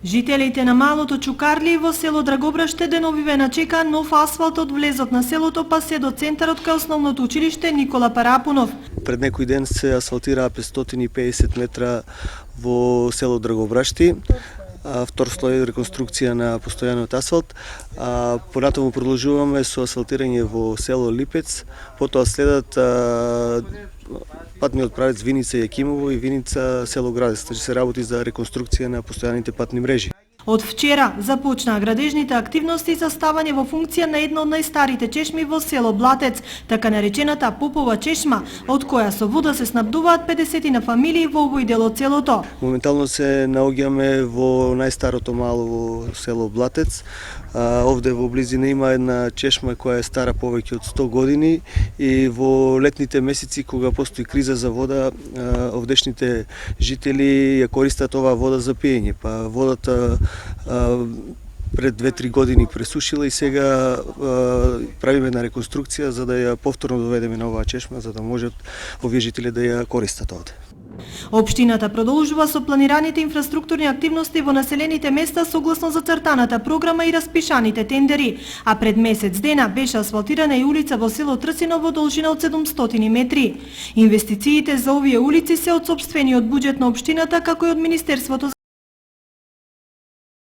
Жителите на малото Чукарли во село Драгобраште деновиве чека нов асфалт од влезот на селото па се до центарот кај основното училиште Никола Парапунов. Пред некој ден се асфалтираа 550 метра во село Драгобрашти. Втор слој реконструкција на постојаниот асфалт. Понатаму продолжуваме со асфалтирање во село Липец, потоа следат патниот правец Виница Јакимово и Виница село Градец. Се работи за реконструкција на постојаните патни мрежи. Од вчера започнаа градежните активности за ставање во функција на една од најстарите чешми во село Блатец, така наречената Попова чешма, од која со вода се снабдуваат 50 на фамилии во овој дел од селото. Моментално се наоѓаме во најстарото мало во село Блатец. Овде во близина има една чешма која е стара повеќе од 100 години и во летните месеци кога постои криза за вода, овдешните жители ја користат оваа вода за пиење. Па водата пред 2-3 години пресушила и сега правиме една реконструкција за да ја повторно доведеме на оваа чешма за да можат овие жители да ја користат овде. Општината продолжува со планираните инфраструктурни активности во населените места согласно зацртаната програма и распишаните тендери, а пред месец дена беше асфалтирана и улица во село Трсино во должина од 700 метри. Инвестициите за овие улици се од сопствениот буџет на општината како и од Министерството